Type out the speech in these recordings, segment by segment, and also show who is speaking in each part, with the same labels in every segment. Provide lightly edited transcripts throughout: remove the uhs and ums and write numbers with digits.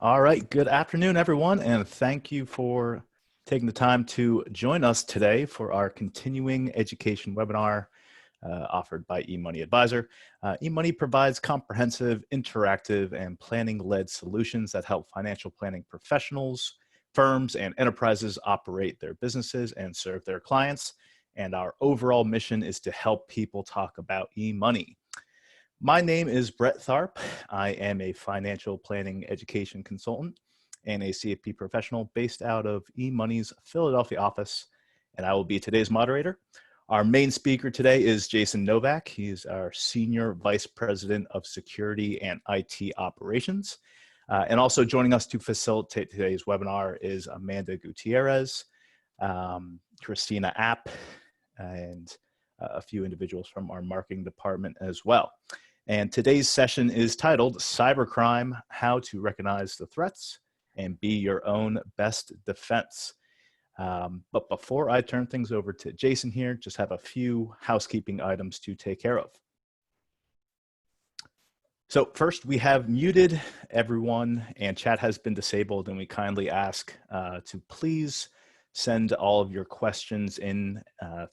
Speaker 1: All right, good afternoon, everyone, and thank you for taking the time to join us today for our continuing education webinar offered by eMoney Advisor. eMoney provides comprehensive, interactive, and planning-led solutions that help financial planning professionals, firms, and enterprises operate their businesses and serve their clients. And our overall mission is to help people talk about eMoney. My name is Brett Tharp. I am a financial planning education consultant and a CFP professional based out of eMoney's Philadelphia office, and I will be today's moderator. Our main speaker today is Jason Novak. He's our Senior Vice President of Security and IT Operations. And also joining us to facilitate today's webinar is Amanda Gutierrez, Christina App, and a few individuals from our marketing department as well. And today's session is titled Cybercrime, How to Recognize the Threats and Be Your Own Best Defense. But before I turn things over to Jason here, just have a few housekeeping items to take care of. So first, we have muted everyone and chat has been disabled, and we kindly ask to please send all of your questions in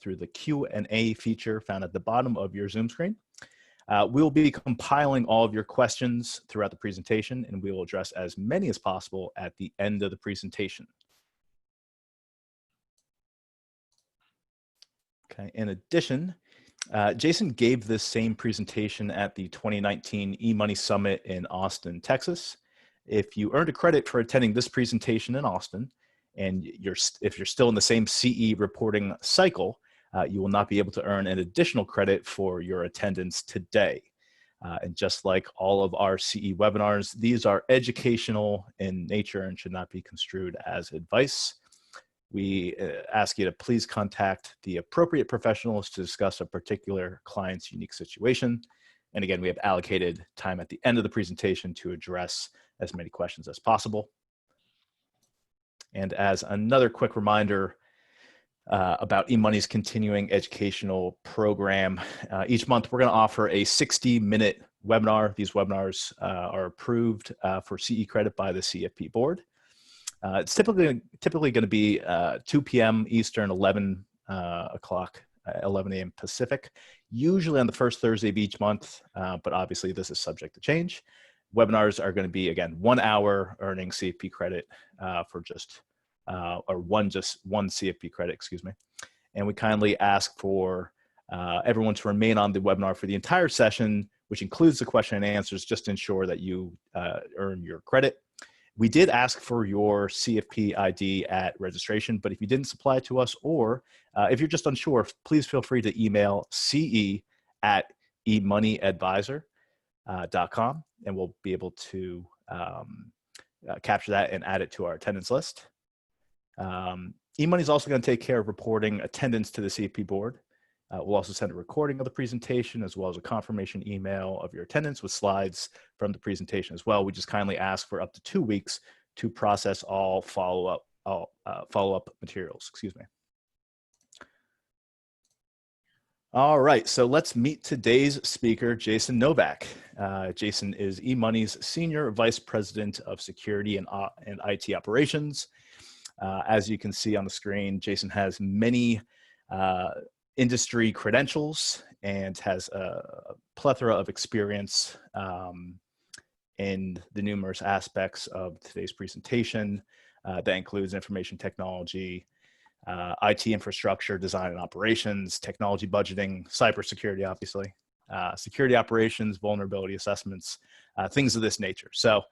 Speaker 1: through the Q&A feature found at the bottom of your Zoom screen. We'll be compiling all of your questions throughout the presentation, and we will address as many as possible at the end of the presentation. Okay. In addition, Jason gave this same presentation at the 2019 eMoney Summit in Austin, Texas. If you earned a credit for attending this presentation in Austin, and if you're still in the same CE reporting cycle, you will not be able to earn an additional credit for your attendance today. And just like all of our CE webinars, these are educational in nature and should not be construed as advice. We ask you to please contact the appropriate professionals to discuss a particular client's unique situation. And again, we have allocated time at the end of the presentation to address as many questions as possible. And as another quick reminder, about eMoney's continuing educational program. Each month, we're going to offer a 60-minute webinar. These webinars are approved for CE credit by the CFP board. It's typically going to be 2 p.m. Eastern, 11 a.m. Pacific, usually on the first Thursday of each month, but obviously this is subject to change. Webinars are going to be, again, 1 hour earning CFP credit for just one CFP credit, excuse me. And we kindly ask for everyone to remain on the webinar for the entire session, which includes the question and answers, just to ensure that you earn your credit. We did ask for your CFP ID at registration, but if you didn't supply it to us, or if you're just unsure, please feel free to email ce@emoneyadvisor.com, and we'll be able to capture that and add it to our attendance list. eMoney is also going to take care of reporting attendance to the CFP board. We'll also send a recording of the presentation as well as a confirmation email of your attendance with slides from the presentation as well. We just kindly ask for up to 2 weeks to process all follow-up materials, excuse me. All right, so let's meet today's speaker, Jason Novak. Jason is eMoney's Senior Vice President of Security and IT Operations. As you can see on the screen, Jason has many industry credentials and has a plethora of experience in the numerous aspects of today's presentation. That includes information technology, IT infrastructure, design and operations, technology budgeting, cybersecurity, obviously, security operations, vulnerability assessments, things of this nature. So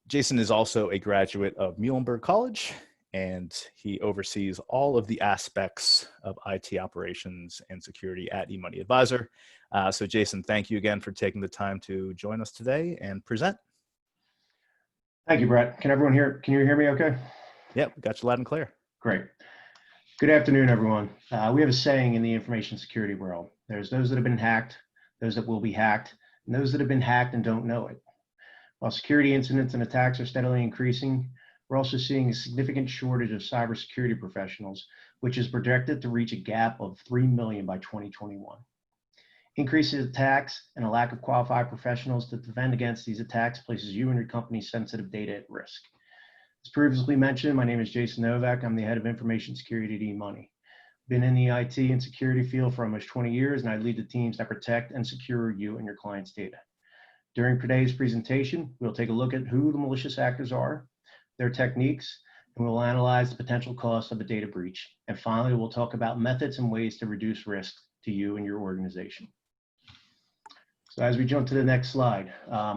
Speaker 1: Jason is also a graduate of Muhlenberg College, and he oversees all of the aspects of IT operations and security at eMoney Advisor. So Jason, thank you again for taking the time to join us today and present.
Speaker 2: Thank you, Brett. Can everyone hear? Can you hear me okay?
Speaker 1: Yep, got you loud and clear.
Speaker 2: Great. Good afternoon, everyone. We have a saying in the information security world. There's those that have been hacked, those that will be hacked, and those that have been hacked and don't know it. While security incidents and attacks are steadily increasing, we're also seeing a significant shortage of cybersecurity professionals, which is projected to reach a gap of 3 million by 2021. Increases attacks and a lack of qualified professionals to defend against these attacks places you and your company's sensitive data at risk. As previously mentioned, my name is Jason Novak. I'm the head of information security at eMoney. Been in the IT and security field for almost 20 years, and I lead the teams that protect and secure you and your clients' data. During today's presentation, we'll take a look at who the malicious actors are, their techniques, and we'll analyze the potential cost of a data breach. And finally, we'll talk about methods and ways to reduce risk to you and your organization. So as we jump to the next slide,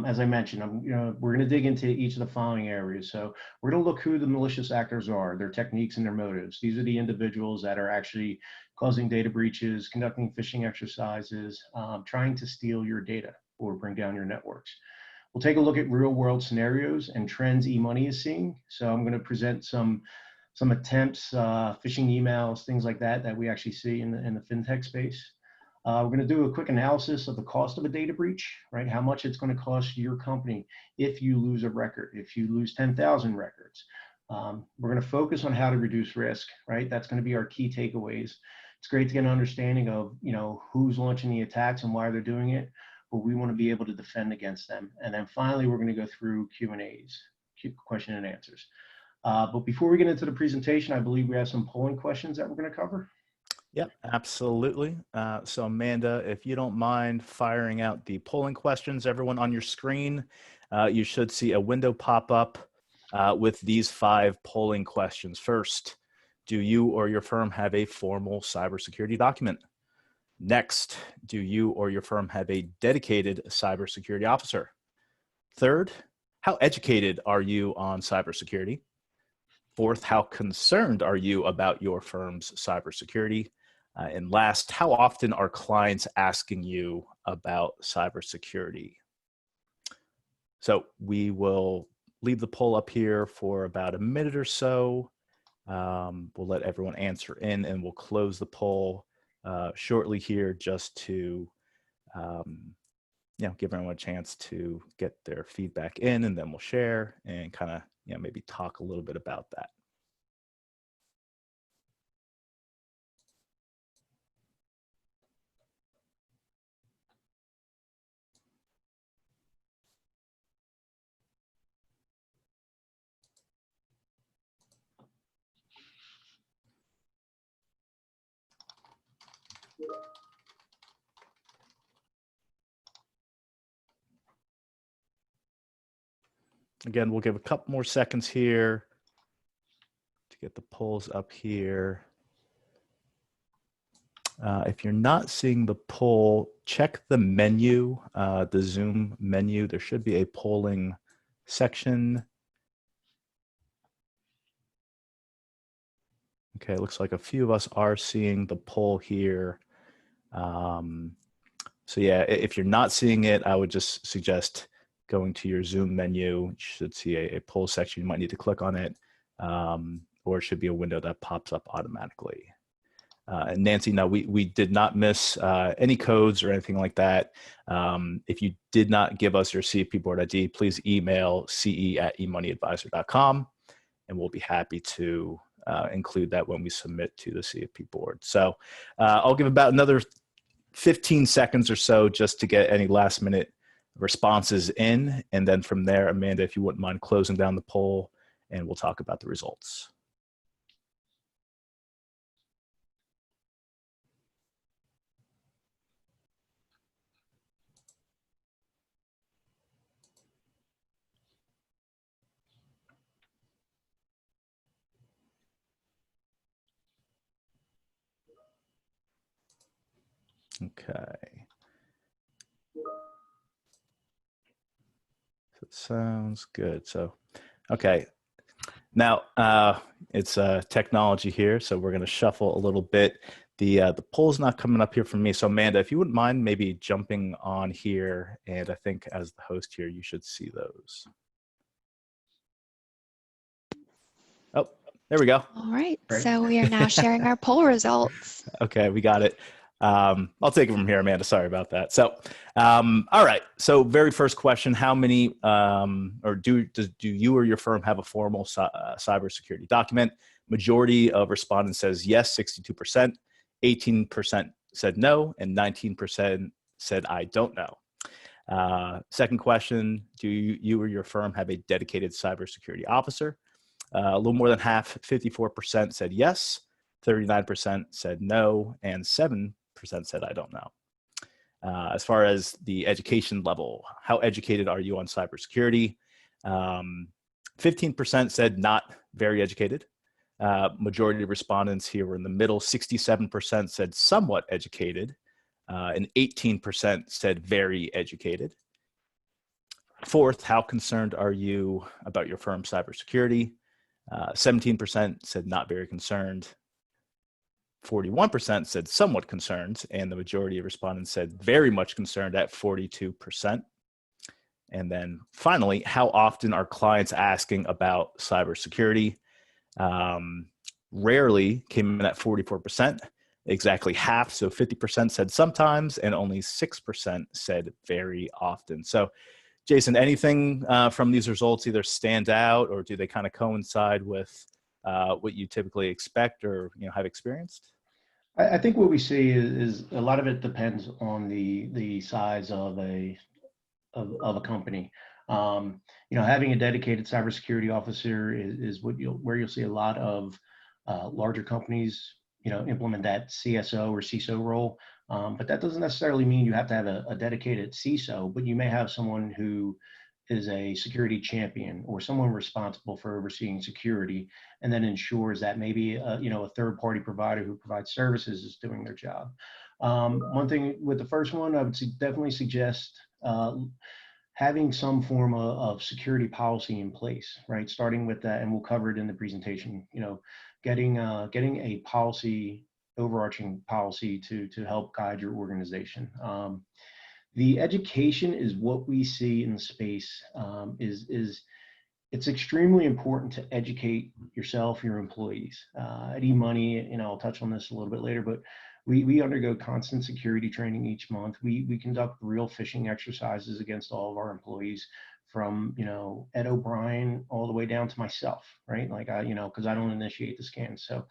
Speaker 2: as I mentioned, we're going to dig into each of the following areas. So we're going to look who the malicious actors are, their techniques and their motives. These are the individuals that are actually causing data breaches, conducting phishing exercises, trying to steal your data or bring down your networks. We'll take a look at real world scenarios and trends eMoney is seeing. So I'm going to present some attempts, phishing emails, things like that we actually see in the fintech space. We're going to do a quick analysis of the cost of a data breach, right? How much it's going to cost your company if you lose a record, if you lose 10,000 records. We're going to focus on how to reduce risk, right? That's going to be our key takeaways. It's great to get an understanding of, who's launching the attacks and why they're doing it, but we want to be able to defend against them. And then finally, we're going to go through Q&As, question and answers. But before we get into the presentation, I believe we have some polling questions that we're going to cover.
Speaker 1: Yep, absolutely. So Amanda, if you don't mind firing out the polling questions, everyone on your screen, you should see a window pop up with these 5 polling questions. First, do you or your firm have a formal cybersecurity document? Next, do you or your firm have a dedicated cybersecurity officer? Third, how educated are you on cybersecurity? Fourth, how concerned are you about your firm's cybersecurity? And last, how often are clients asking you about cybersecurity? So we will leave the poll up here for about a minute or so. We'll let everyone answer in, and we'll close the poll shortly here, just to give everyone a chance to get their feedback in, and then we'll share and kind of maybe talk a little bit about that. Again, we'll give a couple more seconds here to get the polls up here. If you're not seeing the poll, check the menu, the Zoom menu. There should be a polling section. Okay, it looks like a few of us are seeing the poll here. So yeah, if you're not seeing it, I would just suggest going to your Zoom menu. You should see a poll section. You might need to click on it, or it should be a window that pops up automatically. And Nancy, no, we did not miss any codes or anything like that. If you did not give us your CFP board ID, please email ce@emoneyadvisor.com, and we'll be happy to include that when we submit to the CFP board. So I'll give about another 15 seconds or so just to get any last minute responses in. And then from there, Amanda, if you wouldn't mind closing down the poll, and we'll talk about the results. Okay. So it sounds good. So, okay. Now, it's technology here, so we're going to shuffle a little bit. The poll's not coming up here for me. So Amanda, if you wouldn't mind maybe jumping on here, and I think as the host here, you should see those. Oh, there we go.
Speaker 3: All right, so we are now sharing our poll results.
Speaker 1: Okay, we got it. I'll take it from here, Amanda. Sorry about that. So, all right. So, very first question: how many, or do you or your firm have a formal cybersecurity document? Majority of respondents says yes, 62%. 18% said no, and 19% said, I don't know. Second question, do you or your firm have a dedicated cybersecurity officer? A little more than half, 54% said yes, 39% said no, and 7% said, I don't know. As far as the education level, how educated are you on cybersecurity? 15% said not very educated. Majority of respondents here were in the middle. 67% said somewhat educated, and 18% said very educated. Fourth, how concerned are you about your firm's cybersecurity? 17% said not very concerned. 41% said somewhat concerned, and the majority of respondents said very much concerned at 42%. And then finally, how often are clients asking about cybersecurity? Rarely came in at 44%, exactly half. So 50% said sometimes, and only 6% said very often. So Jason, anything from these results either stand out, or do they kind of coincide with what you typically expect or have experienced?
Speaker 2: I think what we see is a lot of it depends on the size of a company. Having a dedicated cybersecurity officer is where you'll see a lot of larger companies, implement that CSO or CISO role. But that doesn't necessarily mean you have to have a dedicated CISO, but you may have someone who is a security champion or someone responsible for overseeing security, and then ensures that maybe a third-party provider who provides services is doing their job. One thing with the first one, I would definitely suggest having some form of security policy in place, right? Starting with that, and we'll cover it in the presentation. Getting a policy, overarching policy to help guide your organization. The education is what we see in the space. It's extremely important to educate yourself, your employees. At eMoney, I'll touch on this a little bit later, but we undergo constant security training each month. We conduct real phishing exercises against all of our employees, from Ed O'Brien all the way down to myself, right? Like because I don't initiate the scans. So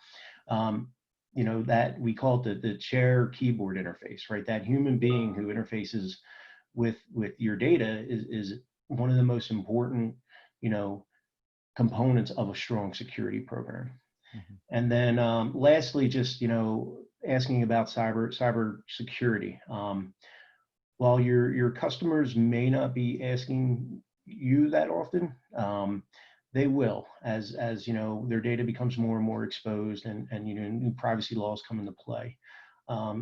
Speaker 2: that we call it the chair keyboard interface, right? That human being who interfaces with your data is one of the most important components of a strong security program. Mm-hmm. And then lastly, just asking about cyber security. While your customers may not be asking you that often, they will, as their data becomes more and more exposed, and new privacy laws come into play.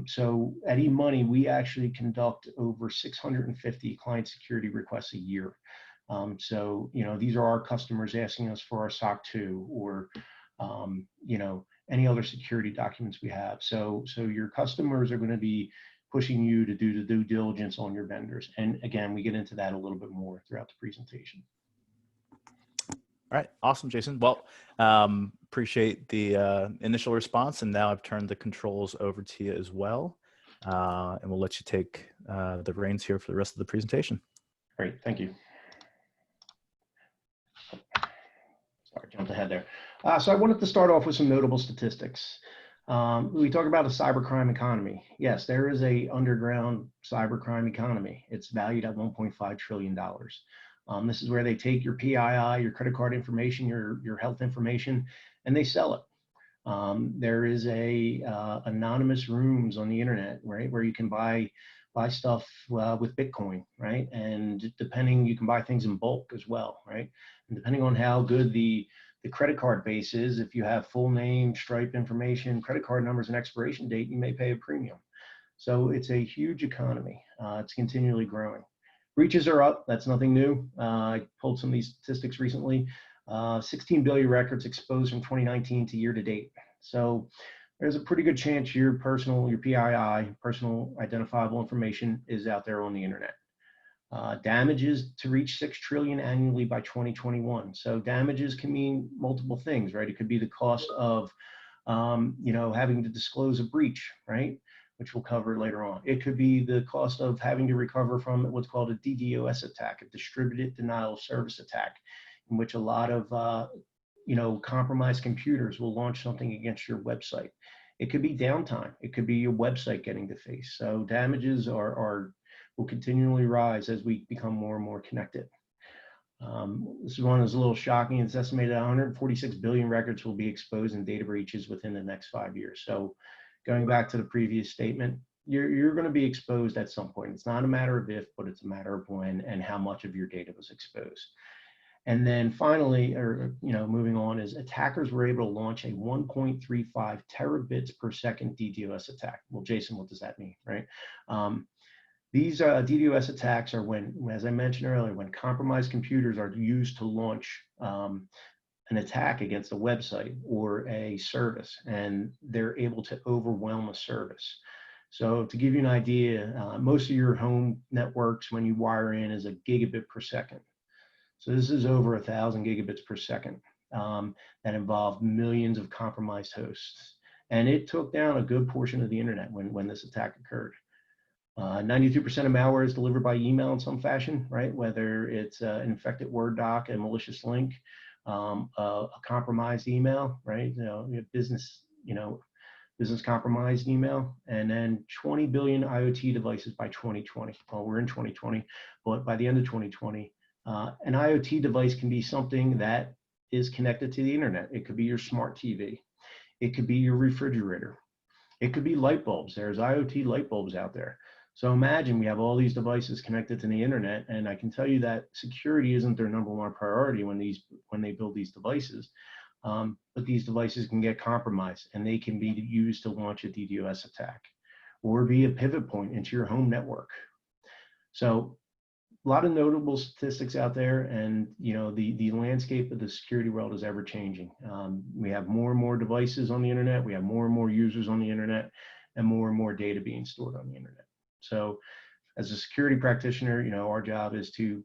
Speaker 2: So at eMoney, we actually conduct over 650 client security requests a year. So these are our customers asking us for our SOC 2 or any other security documents we have. So your customers are going to be pushing you to do the due diligence on your vendors. And again, we get into that a little bit more throughout the presentation.
Speaker 1: All right. Awesome, Jason. Well, appreciate the initial response. And now I've turned the controls over to you as well. And we'll let you take the reins here for the rest of the presentation.
Speaker 2: Great. Thank you. Sorry, jumped ahead there. So I wanted to start off with some notable statistics. We talk about a cybercrime economy. Yes, there is a underground cybercrime economy. It's valued at $1.5 trillion. This is where they take your PII, your credit card information, your health information, and they sell it. There is anonymous rooms on the internet, right, where you can buy stuff with Bitcoin, right? And you can buy things in bulk as well, right? And depending on how good the credit card base is, if you have full name, Stripe information, credit card numbers, and expiration date, you may pay a premium. So it's a huge economy. It's continually growing. Breaches are up. That's nothing new. I pulled some of these statistics recently. 16 billion records exposed from 2019 to year to date. So there's a pretty good chance your PII, personal identifiable information, is out there on the internet. Damages to reach 6 trillion annually by 2021. So damages can mean multiple things, right? It could be the cost of, having to disclose a breach, right? Which we'll cover later on. It could be the cost of having to recover from what's called a DDoS attack, a distributed denial of service attack, in which a lot of, compromised computers will launch something against your website. It could be downtime. It could be your website getting defaced. So damages will continually rise as we become more and more connected. This one is a little shocking. It's estimated 146 billion records will be exposed in data breaches within the next 5 years. So going back to the previous statement, you're going to be exposed at some point. It's not a matter of if, but it's a matter of when and how much of your data was exposed. And then finally, moving on, is attackers were able to launch a 1.35 terabits per second DDoS attack. Well, Jason, what does that mean, right? These DDoS attacks are when, as I mentioned earlier, when compromised computers are used to launch an attack against a website or a service, and they're able to overwhelm a service. So to give you an idea, most of your home networks, when you wire in, is a gigabit per second. So this is over 1,000 gigabits per second that involved millions of compromised hosts. And it took down a good portion of the internet when this attack occurred. 92% of malware is delivered by email in some fashion, right? Whether it's an infected Word doc, a malicious link, a compromised email, right? Business compromised email, and then 20 billion IoT devices by 2020. Well, we're in 2020, but by the end of 2020, an IoT device can be something that is connected to the internet. It could be your smart TV. It could be your refrigerator. It could be light bulbs. There's IoT light bulbs out there. So imagine we have all these devices connected to the internet, and I can tell you that security isn't their number one priority when they build these devices. But these devices can get compromised, and they can be used to launch a DDoS attack or be a pivot point into your home network. So a lot of notable statistics out there, and the landscape of the security world is ever changing. We have more and more devices on the internet. We have more and more users on the internet, and more data being stored on the internet. So as a security practitioner, our job is to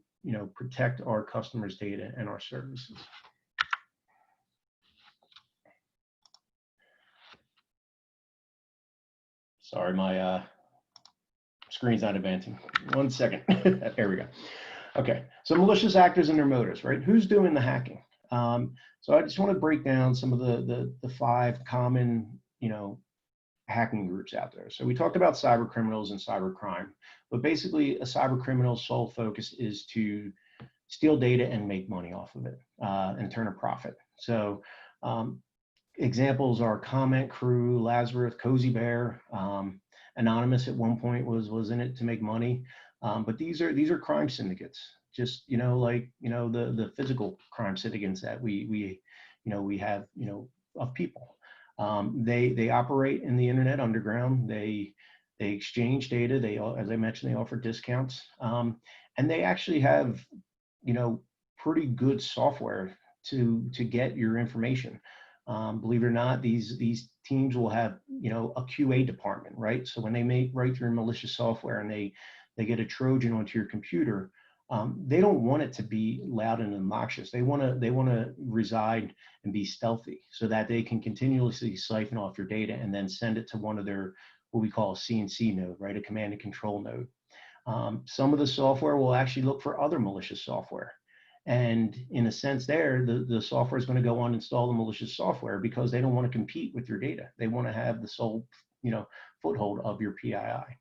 Speaker 2: protect our customers' data and our services. Sorry, my screen's not advancing. 1 second. There we go. Okay, so malicious actors and their motives, right? Who's doing the hacking? So I just want to break down some of the 5 common, hacking groups out there. So we talked about cyber criminals and cybercrime, but basically a cyber criminal's sole focus is to steal data and make money off of it and turn a profit. So examples are Comment Crew, Lazarus, Cozy Bear, Anonymous at one point was in it to make money. But these are crime syndicates, just the physical crime syndicates that we have of people. They operate in the internet underground. They exchange data. As I mentioned, they offer discounts, and they actually have pretty good software to get your information. Believe it or not, these teams will have a QA department, right? So when they write your malicious software and they get a Trojan onto your computer, they don't want it to be loud and obnoxious. They want to reside and be stealthy so that they can continuously siphon off your data and then send it to one of their, what we call a CNC node, right? A command and control node. Some of the software will actually look for other malicious software. And in a sense there, the software is going to go on and install the malicious software because they don't want to compete with your data. They want to have the sole, foothold of your PII.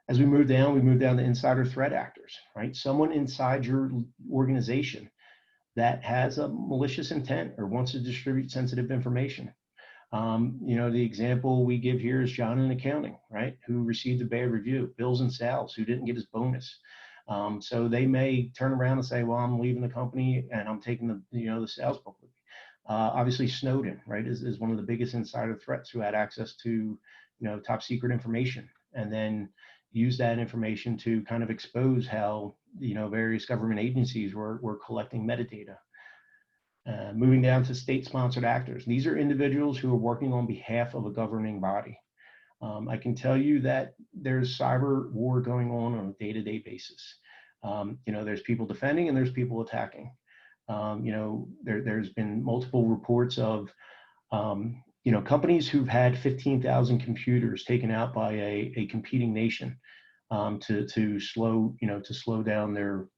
Speaker 2: As we move down to insider threat actors, right? Someone inside your organization that has a malicious intent or wants to distribute sensitive information. The example we give here is John in accounting, right? Who received a bad review. Bill's in sales, who didn't get his bonus. So they may turn around and say, well, I'm leaving the company and I'm taking the sales book with me. Obviously Snowden, right, is one of the biggest insider threats, who had access to, top secret information, and then use that information to kind of expose how, various government agencies were collecting metadata. Moving down to state-sponsored actors. These are individuals who are working on behalf of a governing body. I can tell you that there's cyber war going on a day-to-day basis. There's people defending and there's people attacking. There's been multiple reports of, companies who've had 15,000 computers taken out by a competing nation to slow down their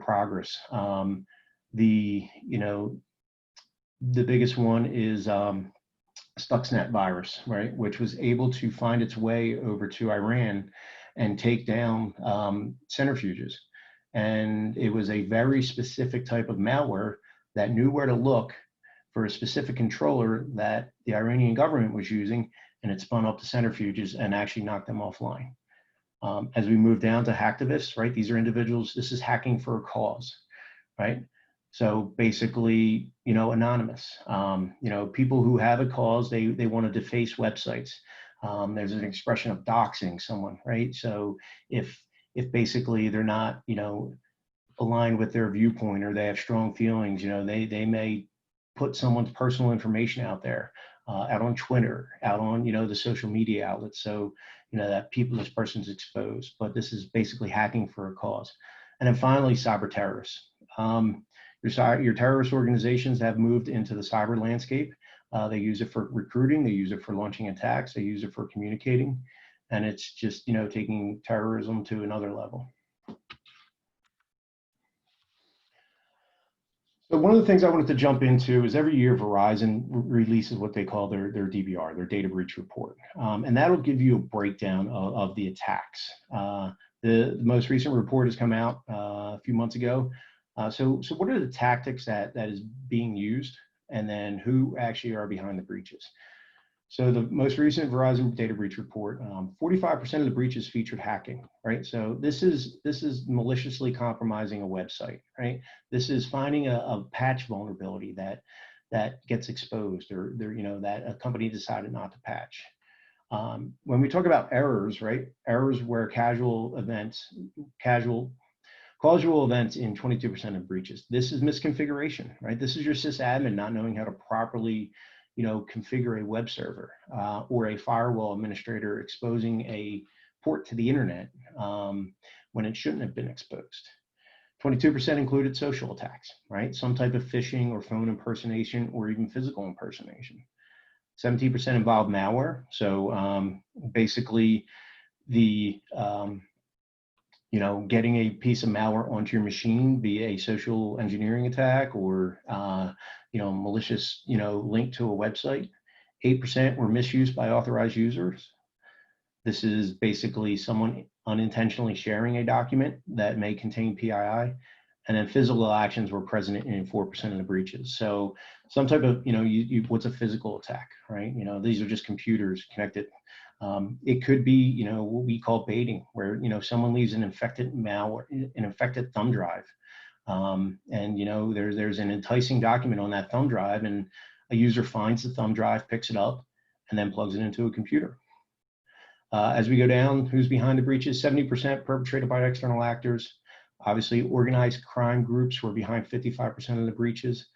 Speaker 2: progress. The biggest one is Stuxnet virus, right, which was able to find its way over to Iran and take down centrifuges. And it was a very specific type of malware that knew where to look for a specific controller that the Iranian government was using, and it spun up the centrifuges and actually knocked them offline. As we move down to hacktivists, right, these are individuals, this is hacking for a cause, right? So basically, anonymous, people who have a cause, they want to deface websites. There's an expression of doxing someone, right? So if basically they're not, aligned with their viewpoint, or they have strong feelings, they may put someone's personal information out there, out on Twitter, out on, the social media outlets. So, that this person's exposed, but this is basically hacking for a cause. And then finally, cyber terrorists. Your terrorist organizations have moved into the cyber landscape. They use it for recruiting, they use it for launching attacks, they use it for communicating, and it's just, taking terrorism to another level. So one of the things I wanted to jump into is every year Verizon releases what they call their DBR, their data breach report. And that'll give you a breakdown of the attacks. The most recent report has come out a few months ago. So what are the tactics that is being used, and then who actually are behind the breaches? So the most recent Verizon data breach report, 45% of the breaches featured hacking, right? So this is maliciously compromising a website, right? This is finding a patch vulnerability that gets exposed, or that a company decided not to patch. When we talk about errors, right? Errors were causal events in 22% of breaches. This is misconfiguration, right? This is your sysadmin not knowing how to properly configure a web server, or a firewall administrator exposing a port to the internet when it shouldn't have been exposed. 22% included social attacks, right? Some type of phishing or phone impersonation, or even physical impersonation. 17% involved malware. So basically the getting a piece of malware onto your machine via a social engineering attack, or malicious link to a website. 8% were misused by authorized users. This is basically someone unintentionally sharing a document that may contain PII. And then physical actions were present in 4% of the breaches. So some type of, what's a physical attack, right? These are just computers connected. It could be, what we call baiting, where, someone leaves an infected malware, an infected thumb drive. And, there's an enticing document on that thumb drive, and a user finds the thumb drive, picks it up, and then plugs it into a computer. As we go down, who's behind the breaches? 70% perpetrated by external actors. Obviously, organized crime groups were behind 55% of the breaches.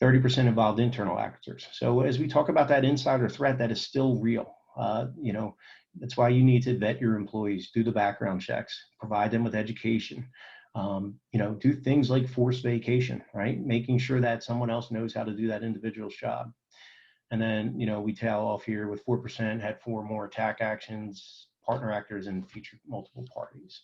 Speaker 2: 30% involved internal actors. So as we talk about that insider threat, that is still real. That's why you need to vet your employees, do the background checks, provide them with education. Do things like forced vacation, right? Making sure that someone else knows how to do that individual's job. And then, we tail off here with 4% had 4 more attack actions, partner actors, and featured multiple parties.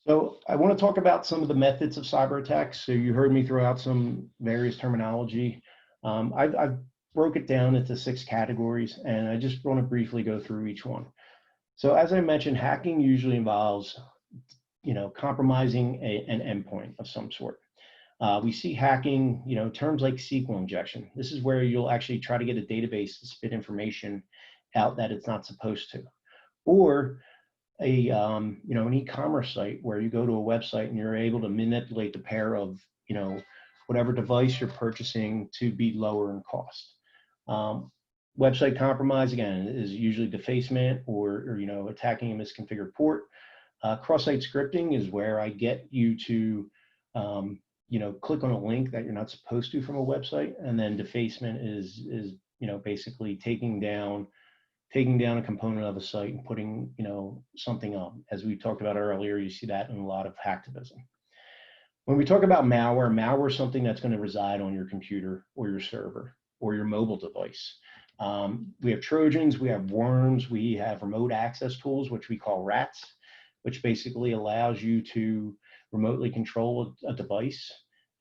Speaker 2: So I want to talk about some of the methods of cyber attacks. So you heard me throw out some various terminology. I've broke it down into 6 categories, and I just want to briefly go through each one. So as I mentioned, hacking usually involves, compromising an endpoint of some sort. We see hacking, terms like SQL injection. This is where you'll actually try to get a database to spit information out that it's not supposed to. Or an e-commerce site where you go to a website and you're able to manipulate the pair of, whatever device you're purchasing to be lower in cost. Website compromise, again, is usually defacement or attacking a misconfigured port. Cross-site scripting is where I get you to, click on a link that you're not supposed to from a website. And then defacement is basically taking down a component of a site and putting, something up. As we talked about earlier, you see that in a lot of hacktivism. When we talk about malware is something that's going to reside on your computer or your server or your mobile device. We have Trojans, we have worms, we have remote access tools, which we call rats, which basically allows you to remotely control a device.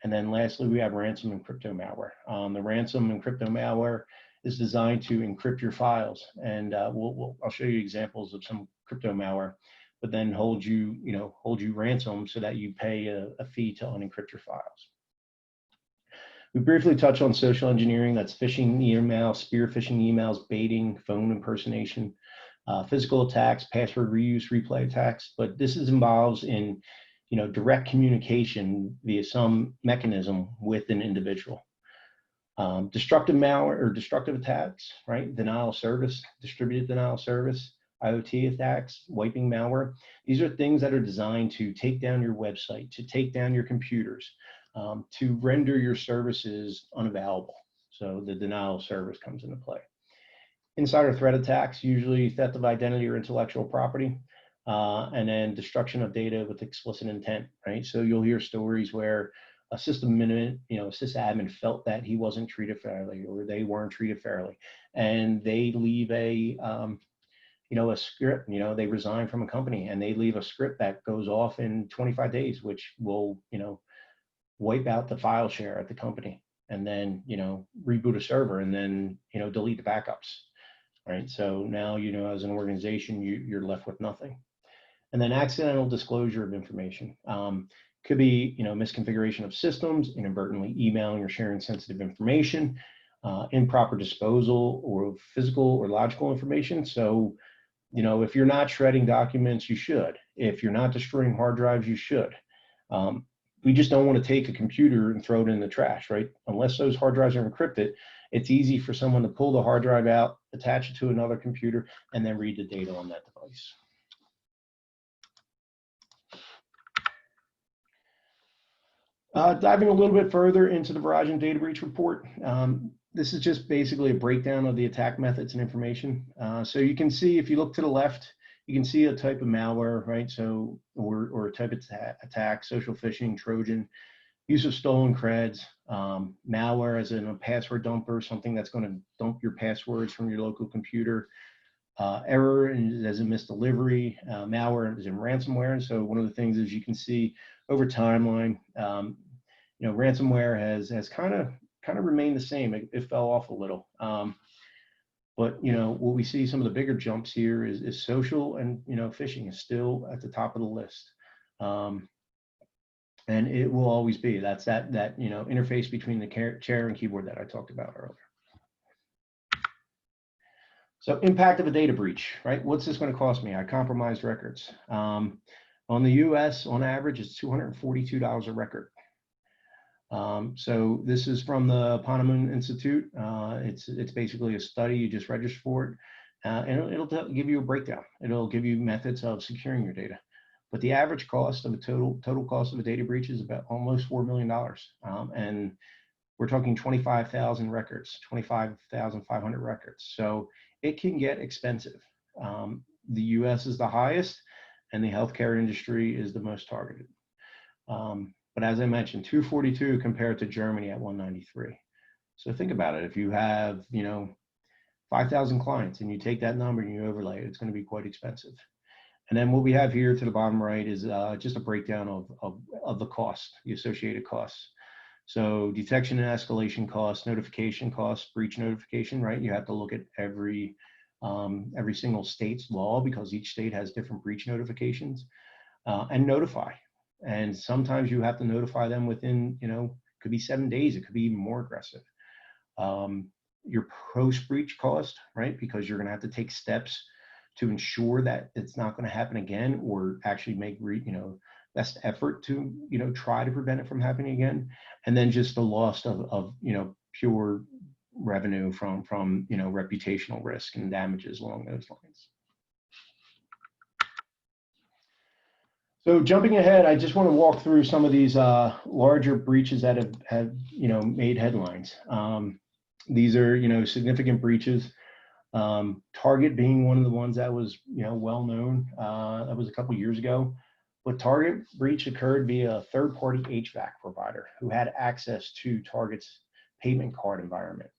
Speaker 2: And then lastly, we have ransom and crypto malware. The ransom and crypto malware is designed to encrypt your files. And I'll show you examples of some crypto malware, but then hold you ransom so that you pay a fee to unencrypt your files. We briefly touched on social engineering. That's phishing emails, spear phishing emails, baiting, phone impersonation, physical attacks, password reuse, replay attacks. But this involves in direct communication via some mechanism with an individual. Destructive malware or destructive attacks, right? Denial of service, distributed denial of service, IoT attacks, wiping malware. These are things that are designed to take down your website, to take down your computers, to render your services unavailable. So the denial of service comes into play. Insider threat attacks, usually theft of identity or intellectual property, and then destruction of data with explicit intent, right? So you'll hear stories where a sysadmin felt that he wasn't treated fairly or they weren't treated fairly, and they leave a script, they resign from a company and they leave a script that goes off in 25 days, which will, wipe out the file share at the company and then, reboot a server and then, delete the backups, right? So now, as an organization, you're left with nothing. And then accidental disclosure of information. Could be, misconfiguration of systems, inadvertently emailing or sharing sensitive information, improper disposal or physical or logical information. So, if you're not shredding documents, you should. If you're not destroying hard drives, you should. We just don't want to take a computer and throw it in the trash, right? Unless those hard drives are encrypted, it's easy for someone to pull the hard drive out, attach it to another computer, and then read the data on that device. Diving a little bit further into the Verizon data breach report, this is just basically a breakdown of the attack methods and information. So you can see, if you look to the left, you can see a type of malware, right? So, or a type of attack, social phishing, Trojan, use of stolen creds, malware as in a password dumper, something that's going to dump your passwords from your local computer, error as a misdelivery, malware as in ransomware. And so one of the things is you can see over timeline, ransomware has kind of remained the same. It fell off a little. But what we see, some of the bigger jumps here is social, and phishing is still at the top of the list, and it will always be. That's that interface between the chair and keyboard that I talked about earlier. So impact of a data breach, right? What's this going to cost me? I compromised records. On the U.S., on average, it's $242 a record. So this is from the Ponemon Institute. It's basically a study. You just register for it, and it'll give you a breakdown. It'll give you methods of securing your data. But the average cost of a total cost of a data breach is about almost $4 million, and we're talking 25,000 records, 25,500 records. So it can get expensive. The U.S. is the highest, and the healthcare industry is the most targeted. But as I mentioned, 242 compared to Germany at 193. So think about it. If you have, 5,000 clients and you take that number and you overlay it, it's going to be quite expensive. And then what we have here to the bottom right is just a breakdown of the cost, the associated costs. So detection and escalation costs, notification costs, breach notification, right? You have to look at every single state's law because each state has different breach notifications, and notify. And sometimes you have to notify them within, could be 7 days. It could be even more aggressive. Your post-breach cost, right? Because you're going to have to take steps to ensure that it's not going to happen again, or actually make, best effort to, try to prevent it from happening again. And then just the loss of pure revenue from reputational risk and damages along those lines. So jumping ahead, I just want to walk through some of these larger breaches that have made headlines. These are significant breaches. Target being one of the ones that was well known. That was a couple years ago. But Target breach occurred via a third-party HVAC provider who had access to Target's payment card environment.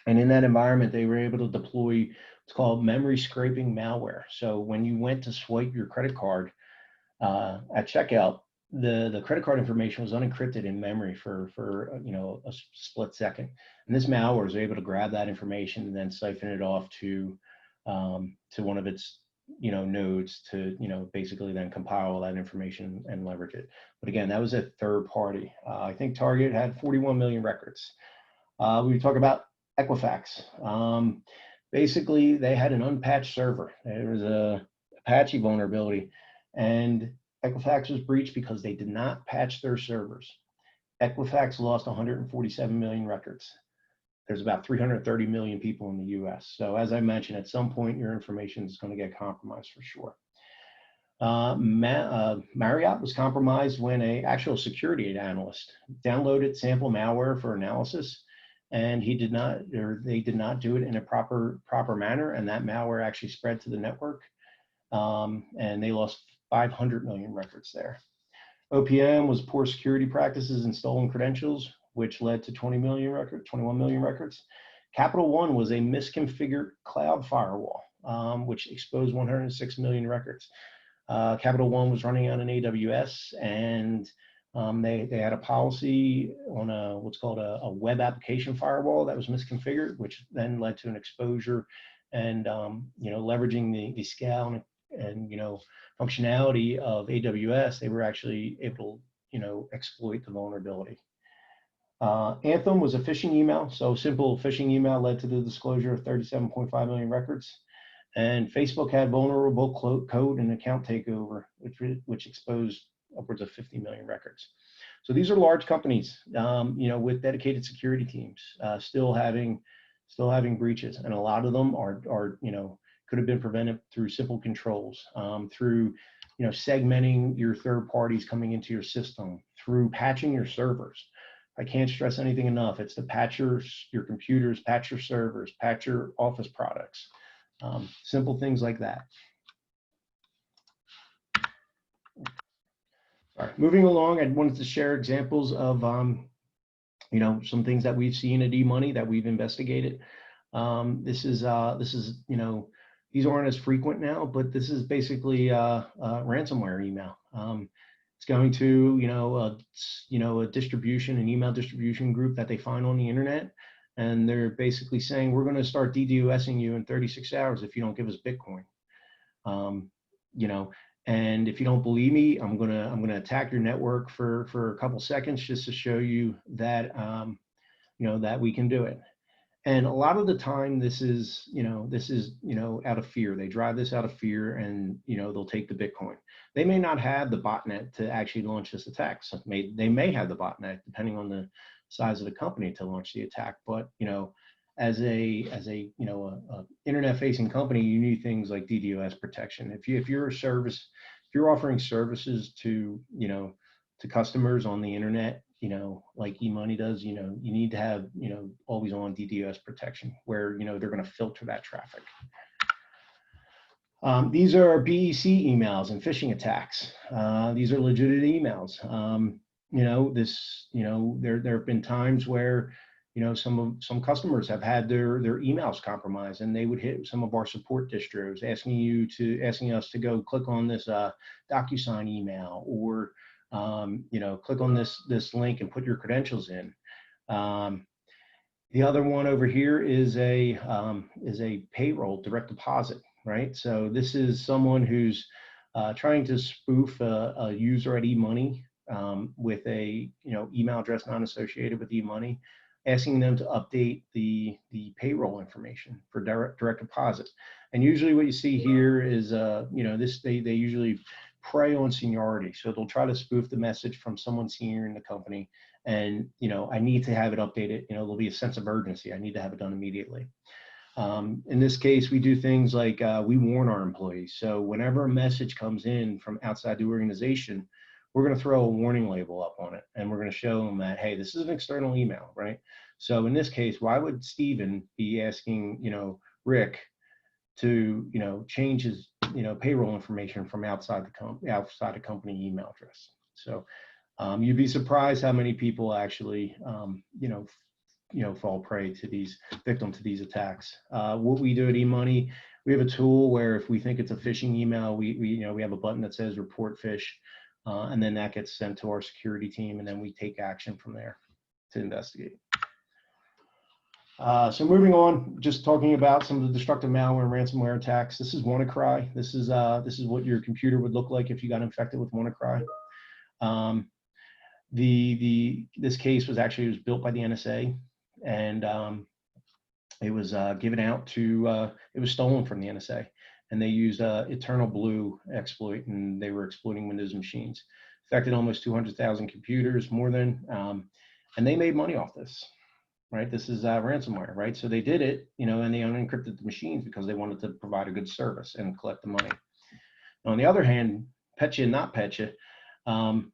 Speaker 2: And in that environment, they were able to deploy what's called memory scraping malware. So when you went to swipe your credit card at checkout, the credit card information was unencrypted in memory for a split second, and this malware was able to grab that information and then siphon it off to one of its nodes to basically then compile that information and leverage it. But again, that was a third party. I think Target had 41 million records. We talk about Equifax. Basically, they had an unpatched server. There was a Apache vulnerability, and Equifax was breached because they did not patch their servers. Equifax lost 147 million records. There's about 330 million people in the US. So as I mentioned, at some point, your information is going to get compromised for sure. Marriott was compromised when an actual security analyst downloaded sample malware for analysis, and they did not do it in a proper manner, and that malware actually spread to the network, and they lost 500 million records there. OPM was poor security practices and stolen credentials, which led to 21 million records. Capital One was a misconfigured cloud firewall, which exposed 106 million records. Capital One was running on an AWS, and they had a policy on what's called a web application firewall that was misconfigured, which then led to an exposure and leveraging the scale and functionality of AWS. They were actually able to exploit the vulnerability. Anthem was a phishing email. So simple phishing email led to the disclosure of 37.5 million records. And Facebook had vulnerable code and account takeover, which exposed upwards of 50 million records. So these are large companies, with dedicated security teams, still having breaches, and a lot of them are could have been prevented through simple controls, through segmenting your third parties coming into your system, through patching your servers. I can't stress anything enough. It's to patch your computers, patch your servers, patch your office products. Simple things like that. All right, moving along, I wanted to share examples of some things that we've seen at eMoney that we've investigated. These aren't as frequent now, but this is basically a ransomware email. It's going to a distribution, an email distribution group that they find on the internet, and they're basically saying, we're going to start DDoSing you in 36 hours if you don't give us Bitcoin. And if you don't believe me, I'm gonna attack your network for a couple seconds just to show you that that we can do it. And a lot of the time, this is out of fear. They drive this out of fear, and they'll take the Bitcoin. They may not have the botnet to actually launch this attack. So they may have the botnet, depending on the size of the company, to launch the attack. But as a internet-facing company, you need things like DDoS protection. If you're offering services to customers on the internet, like eMoney does, you need to have always on DDoS protection, where they're going to filter that traffic. These are BEC emails and phishing attacks. These are legitimate emails. There have been times where some customers have had their emails compromised, and they would hit some of our support distros asking us to go click on this DocuSign email, or click on this link and put your credentials in. The other one over here is a payroll direct deposit, right? So this is someone who's trying to spoof a user at eMoney with a email address not associated with eMoney, asking them to update the payroll information for direct deposit. And usually what you see here is they usually prey on seniority. So they'll try to spoof the message from someone senior in the company, and I need to have it updated. There'll be a sense of urgency. I need to have it done immediately. In this case, we do things like we warn our employees. So whenever a message comes in from outside the organization, we're going to throw a warning label up on it, and we're going to show them that, hey, this is an external email, right? So in this case, why would Steven be asking, Rick to change his, payroll information from outside the company email address? So you'd be surprised how many people actually, fall prey to victim to these attacks. What we do at eMoney, we have a tool where if we think it's a phishing email, we have a button that says report phish. And then that gets sent to our security team, and then we take action from there to investigate. So moving on, just talking about some of the destructive malware and ransomware attacks. This is WannaCry. This is what your computer would look like if you got infected with WannaCry. This case was built by the NSA, and it was given out to. It was stolen from the NSA, and they used Eternal Blue exploit, and they were exploiting Windows machines. Affected almost 200,000 computers, more than, and they made money off this. Right, this is ransomware, right? So they did it, and they unencrypted the machines because they wanted to provide a good service and collect the money. Now, on the other hand, Petya and not Petya, the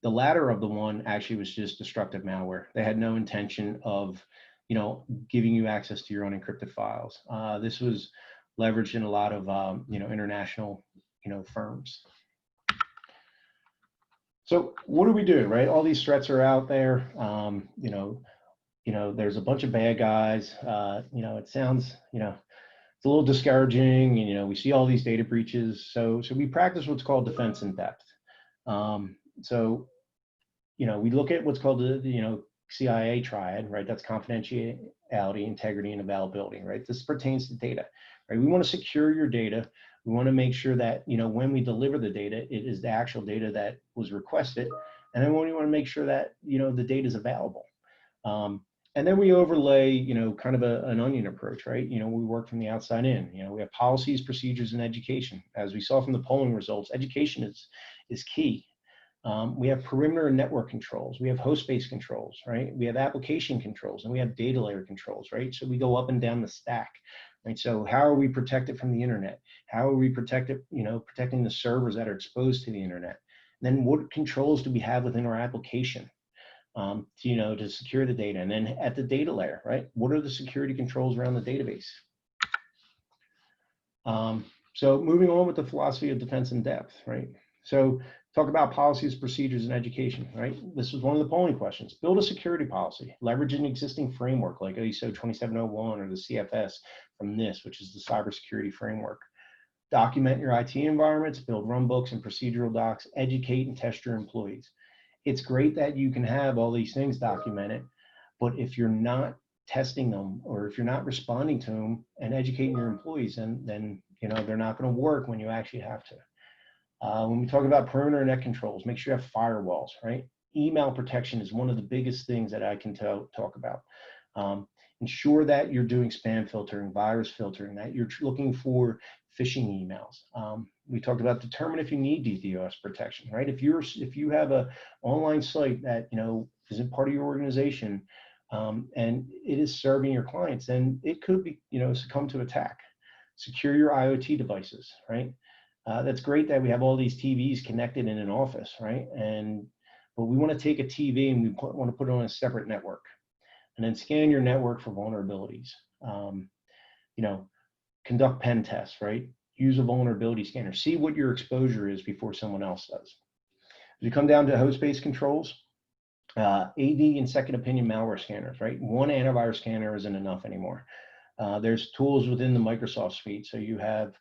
Speaker 2: latter of the one actually was just destructive malware. They had no intention of, giving you access to your unencrypted files. This was leveraged in a lot of, international, firms. So what do we do, right? All these threats are out there. There's a bunch of bad guys. It sounds, it's a little discouraging, and we see all these data breaches. So we practice what's called defense in depth. We look at what's called the CIA triad, right? That's confidentiality, integrity, and availability, right? This pertains to data, right? We want to secure your data. We want to make sure that, when we deliver the data, it is the actual data that was requested. And then we want to make sure that, the data is available. And then we overlay, kind of an onion approach, right? We work from the outside in. We have policies, procedures, and education. As we saw from the polling results, education is key. We have perimeter and network controls. We have host-based controls, right? We have application controls, and we have data layer controls, right? So we go up and down the stack, right? So how are we protected from the internet? How are we protecting the servers that are exposed to the internet? And then what controls do we have within our application? To secure the data. And then at the data layer, right? What are the security controls around the database? So moving on with the philosophy of defense in depth, right? So talk about policies, procedures, and education, right? This was one of the polling questions. Build a security policy, leverage an existing framework like ISO 27001 or the CFS from NIST, which is the cybersecurity framework. Document your IT environments, build runbooks and procedural docs, educate and test your employees. It's great that you can have all these things documented, but if you're not testing them, or if you're not responding to them and educating your employees, then they're not going to work when you actually have to. When we talk about perimeter and net controls, make sure you have firewalls, right? Email protection is one of the biggest things that I can talk about. Ensure that you're doing spam filtering, virus filtering, that you're looking for phishing emails. We talked about determine if you need DDoS protection, right? If you have a online site that isn't part of your organization, and it is serving your clients, then it could be succumb to attack. Secure your IoT devices, right? That's great that we have all these TVs connected in an office, right? But we want to take a TV and we want to put it on a separate network, and then scan your network for vulnerabilities. Conduct pen tests, right? Use a vulnerability scanner. See what your exposure is before someone else does. As we come down to host-based controls, AD and second opinion malware scanners, right? One antivirus scanner isn't enough anymore. There's tools within the Microsoft suite. So you have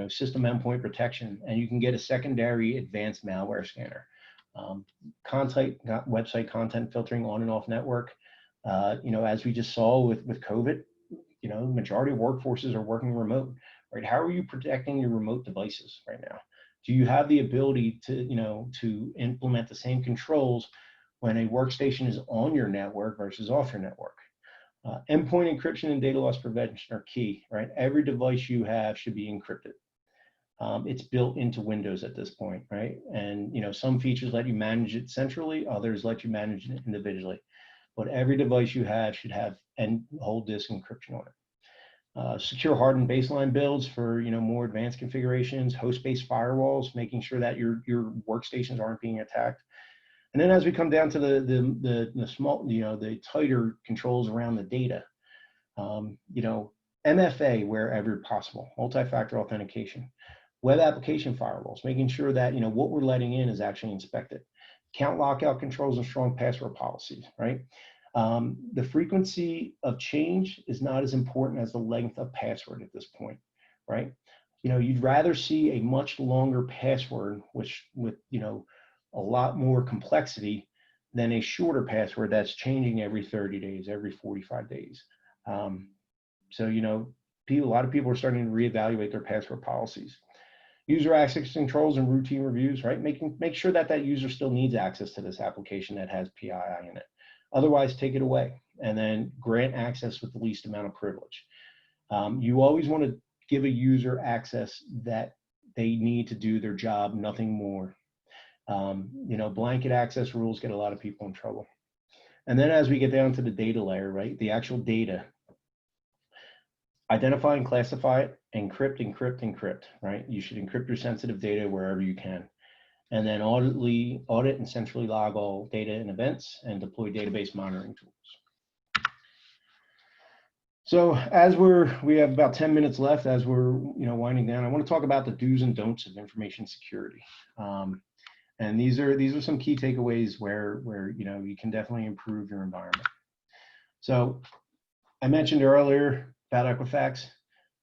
Speaker 2: system endpoint protection, and you can get a secondary advanced malware scanner. Website content filtering on and off network. As we just saw with COVID, majority of workforces are working remote, right? How are you protecting your remote devices right now? Do you have the ability to implement the same controls when a workstation is on your network versus off your network? Endpoint encryption and data loss prevention are key, right? Every device you have should be encrypted. It's built into Windows at this point, right? And some features let you manage it centrally, others let you manage it individually. But every device you have should have whole disk encryption on it. Secure hardened baseline builds for more advanced configurations, host-based firewalls, making sure that your workstations aren't being attacked. And then as we come down to the small, the tighter controls around the data, MFA wherever possible, multi-factor authentication, web application firewalls, making sure that what we're letting in is actually inspected. Account lockout controls and strong password policies, right? The frequency of change is not as important as the length of password at this point, right? you'd rather see a much longer password, which with, a lot more complexity than a shorter password that's changing every 30 days, every 45 days. So, a lot of people are starting to reevaluate their password policies. User access controls and routine reviews, right? Make sure that user still needs access to this application that has PII in it. Otherwise, take it away and then grant access with the least amount of privilege. You always want to give a user access that they need to do their job, nothing more. Blanket access rules get a lot of people in trouble. And then as we get down to the data layer, right, the actual data, identify and classify it, encrypt, encrypt, encrypt, right? You should encrypt your sensitive data wherever you can. And then audit and centrally log all data and events and deploy database monitoring tools. So as we have about 10 minutes left as we're winding down, I want to talk about the do's and don'ts of information security. And these are some key takeaways where you can definitely improve your environment. So I mentioned earlier about Equifax,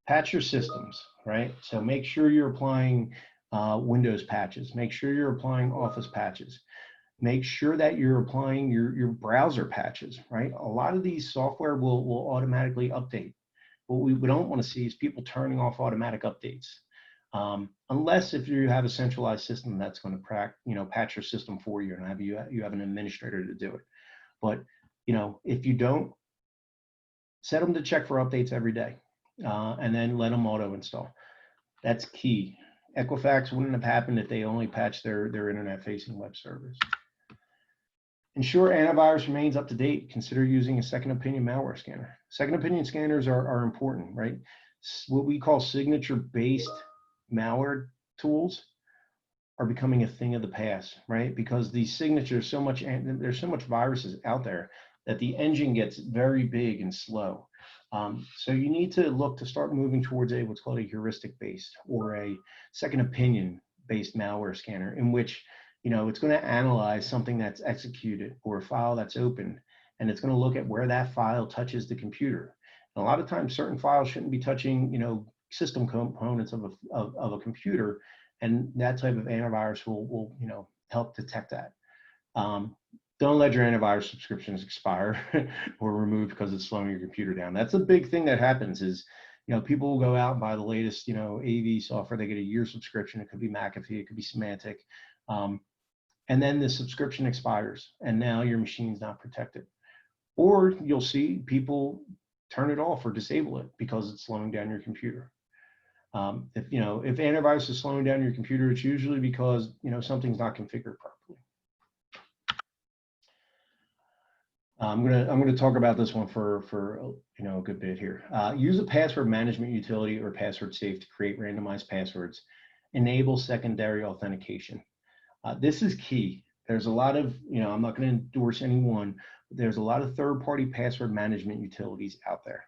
Speaker 2: patch your systems, right? So make sure you're applying Windows patches, make sure you're applying Office patches, make sure that you're applying your browser patches, right? A lot of these software will automatically update. What we don't want to see is people turning off automatic updates. Unless if you have a centralized system that's going to patch your system for you and you have an administrator to do it. But if you don't, set them to check for updates every day, and then let them auto install. That's key. Equifax wouldn't have happened if they only patched their internet-facing web servers. Ensure antivirus remains up to date. Consider using a second opinion malware scanner. Second opinion scanners are important, right? What we call signature-based malware tools are becoming a thing of the past, right? Because these signatures, there's so much viruses out there that the engine gets very big and slow. So you need to look to start moving towards what's called a heuristic-based or a second opinion-based malware scanner, in which it's going to analyze something that's executed or a file that's opened, and it's going to look at where that file touches the computer. And a lot of times, certain files shouldn't be touching, system components of a computer, and that type of antivirus will help detect that. Don't let your antivirus subscriptions expire or removed because it's slowing your computer down. That's a big thing that happens is, people will go out and buy the latest, AV software. They get a year subscription. It could be McAfee, it could be Symantec. And then the subscription expires and now your machine's not protected. Or you'll see people turn it off or disable it because it's slowing down your computer. If antivirus is slowing down your computer, it's usually because, something's not configured properly. I'm gonna talk about this one for a good bit here. Use a password management utility or password safe to create randomized passwords. Enable secondary authentication. This is key. There's a lot of, I'm not going to endorse any one, but there's a lot of third-party password management utilities out there.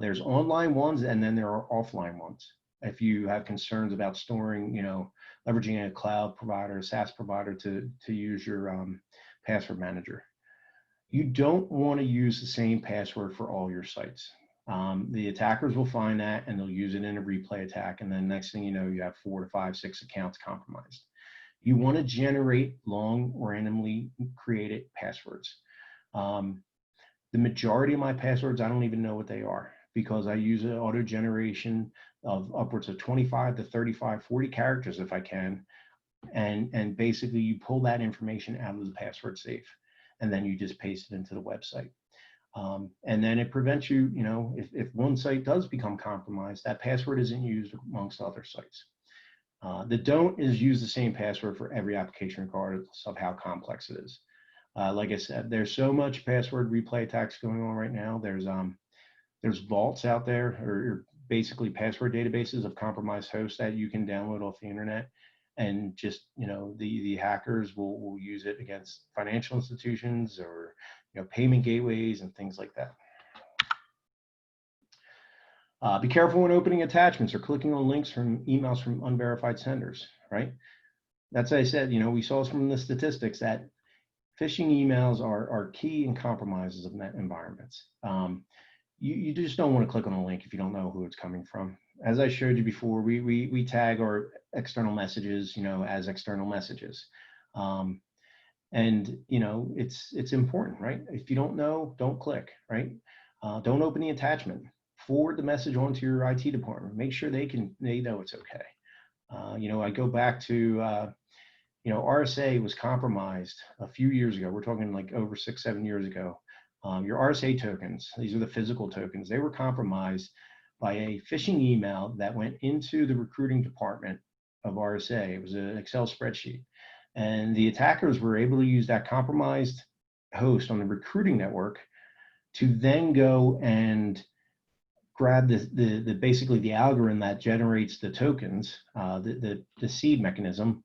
Speaker 2: There's online ones, and then there are offline ones. If you have concerns about storing, leveraging a cloud provider, a SaaS provider to use your password manager. You don't want to use the same password for all your sites. The attackers will find that and they'll use it in a replay attack. And then next thing you know, you have 4 to 5, 6 accounts compromised. You want to generate long, randomly created passwords. The majority of my passwords, I don't even know what they are because I use an auto generation of upwards of 25 to 35, 40 characters if I can. And basically you pull that information out of the password safe and then you just paste it into the website. And then it prevents you, if one site does become compromised, that password isn't used amongst other sites. The don't is use the same password for every application regardless of how complex it is. Like I said, there's so much password replay attacks going on right now. There's vaults out there or basically password databases of compromised hosts that you can download off the internet. And just, the hackers will use it against financial institutions or, payment gateways and things like that. Be careful when opening attachments or clicking on links from emails from unverified senders, right? That's what I said, we saw from the statistics that phishing emails are key in compromises of net environments. You just don't want to click on a link if you don't know who it's coming from. as I showed you before, we tag our external messages, as external messages. And it's important, right? If you don't know, don't click, right? Don't open the attachment. Forward the message onto your IT department. Make sure they know it's okay. I go back to RSA was compromised a few years ago. We're talking like over 6-7 years ago. Your RSA tokens, these are the physical tokens, they were compromised by a phishing email that went into the recruiting department of RSA. It was an Excel spreadsheet. And the attackers were able to use that compromised host on the recruiting network to then go and grab the basically the algorithm that generates the tokens, the seed mechanism,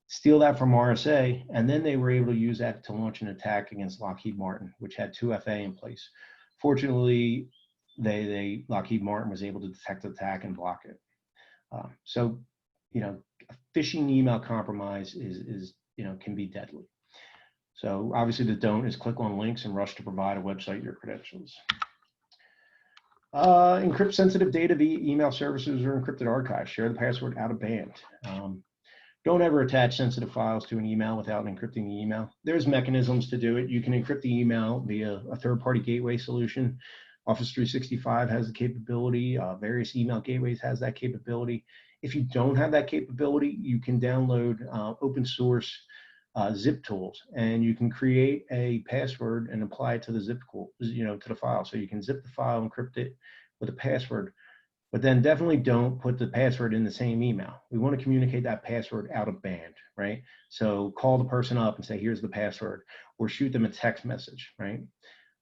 Speaker 2: steal that from RSA, and then they were able to use that to launch an attack against Lockheed Martin, which had 2FA in place. Fortunately, Lockheed Martin was able to detect the attack and block it. So, phishing email compromise is can be deadly. So obviously the don't is click on links and rush to provide a website your credentials. Encrypt sensitive data via email services or encrypted archives. Share the password out of band. Don't ever attach sensitive files to an email without encrypting the email. There's mechanisms to do it. You can encrypt the email via a third-party gateway solution. Office 365 has the capability. Various email gateways has that capability. If you don't have that capability, you can download open source zip tools, and you can create a password and apply it to the zip tool, to the file. So you can zip the file, encrypt it with a password, but then definitely don't put the password in the same email. We want to communicate that password out of band, right? So call the person up and say, here's the password, or shoot them a text message, right?